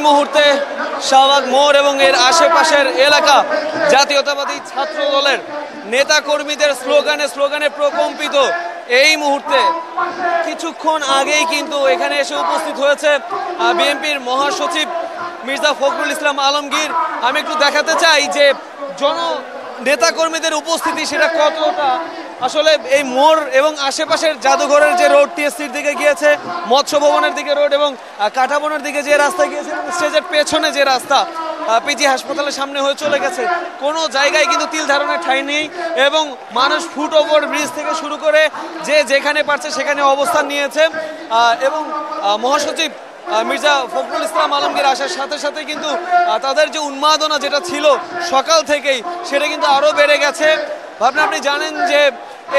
মুহূর্তে শাহবাগ মোড় এবং এর আশেপাশের এলাকা জাতীয়তাবাদী ছাত্র দলের নেতা কর্মীদের স্লোগানে প্রকম্পিত। এই মুহূর্তে কিছুক্ষণ আগেই কিন্তু এখানে এসে উপস্থিত হয়েছে বিএনপির মহাসচিব মির্জা ফখরুল ইসলাম আলমগীর। আমি একটু দেখাতে চাই যে নেতা কর্মীদের উপস্থিতি সেটা কতটা। আসলে এই মোড় এবং আশেপাশের জাদুঘরের যে রোড টিএসসির দিকে গিয়েছে, মৎস্য ভবনের দিকে রোড এবং কাঁটাবনের দিকে যে রাস্তা গিয়েছে এবং স্টেজের পেছনে যে রাস্তা পিজি হাসপাতালের সামনে হয়ে চলে গেছে, কোনো জায়গায় কিন্তু তিল ধারণের ঠাঁই নেই এবং মানুষ ফুট ওভার ব্রিজ থেকে শুরু করে যে যেখানে পারছে সেখানে অবস্থান নিয়েছে। এবং মহাসচিব মির্জা ফখরুল ইসলাম আলমগীর আসার সাথে সাথে কিন্তু তাদের যে উন্মাদনা যেটা ছিল সকাল থেকেই সেটা কিন্তু আরও বেড়ে গেছে। আপনি জানেন যে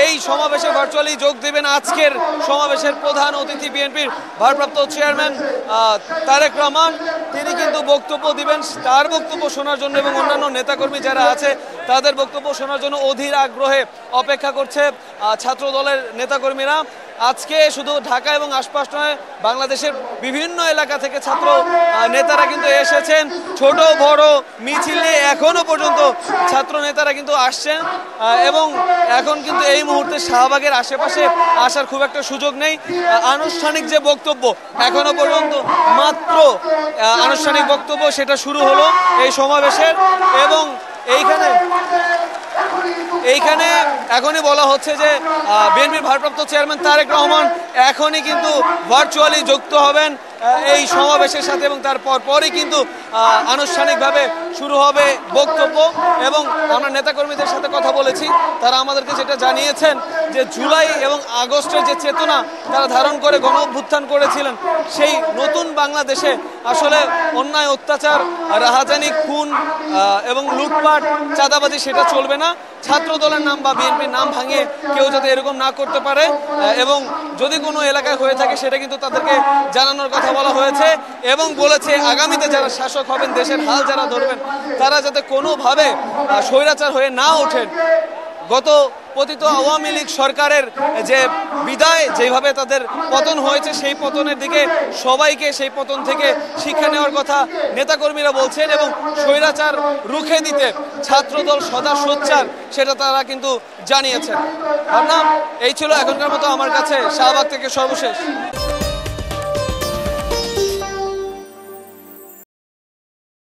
এই সমাবেশে ভার্চুয়ালি যোগ দেবেন আজকের সমাবেশের প্রধান অতিথি বিএনপির ভারপ্রাপ্ত চেয়ারম্যান তারেক রহমান। তিনি কিন্তু বক্তব্য দিবেন। তার বক্তব্য শোনার জন্য এবং অন্যান্য নেতাকর্মী যারা আছে তাদের বক্তব্য শোনার জন্য অধীর আগ্রহে অপেক্ষা করছে ছাত্র দলের নেতাকর্মীরা। আজকে শুধু ঢাকা এবং আশপাশ নয়, বাংলাদেশের বিভিন্ন এলাকা থেকে ছাত্র নেতারা কিন্তু এসেছেন। ছোট বড় মিছিলে এখনো পর্যন্ত ছাত্র নেতারা কিন্তু আসছেন এবং এখন কিন্তু এই মুহূর্তে শাহবাগের আশেপাশে আসার খুব একটা সুযোগ নেই। আনুষ্ঠানিক যে বক্তব্য এখনো পর্যন্ত মাত্র আনুষ্ঠানিক বক্তব্য সেটা শুরু হলো এই সমাবেশের এবং এইখানে এখনই বলা হচ্ছে যে বিএনপির ভারপ্রাপ্ত চেয়ারম্যান তারেক রহমান এখনই কিন্তু ভার্চুয়ালি যুক্ত হবেন এই সমাবেশের সাথে এবং তারপরই কিন্তু আনুষ্ঠানিকভাবে শুরু হবে বক্তব্য। এবং আমরা নেতাকর্মীদের সাথে কথা বলেছি, তারা আমাদেরকে যেটা জানিয়েছেন যে জুলাই এবং আগস্টের যে চেতনা তারা ধারণ করে গণ অভ্যুত্থান করেছিলেন, সেই নতুন বাংলাদেশে আসলে অন্যায়, অত্যাচার, রাহাজানি, খুন এবং লুটপাট, চাঁদাবাজি সেটা চলবে না। ছাত্র দলের নাম বা বিএনপির নাম ভাঙিয়ে কেউ যাতে এরকম না করতে পারে এবং যদি কোনো এলাকায় হয়ে থাকে সেটা কিন্তু তাদেরকে জানানোর কথা বলা হয়েছে এবং বলেছে আগামীতে যারা শাসক হবেন, দেশের হাল যারা ধরবেন, তারা যাতে কোনোভাবে স্বৈরাচার হয়ে না ওঠেন। গত পতিত আওয়ামী লীগ সরকারের যে বিদায়, যেভাবে তাদের পতন হয়েছে, সেই পতনের দিকে সবাইকে সেই পতন থেকে শিক্ষা নেওয়ার কথা নেতাকর্মীরা বলছেন এবং স্বৈরাচার রুখে দিতে ছাত্রদল সদা সোচ্চার সেটা তারা কিন্তু জানিয়েছেন। এই ছিল এখনকার মতো আমার কাছে শাহবাগ থেকে সর্বশেষ।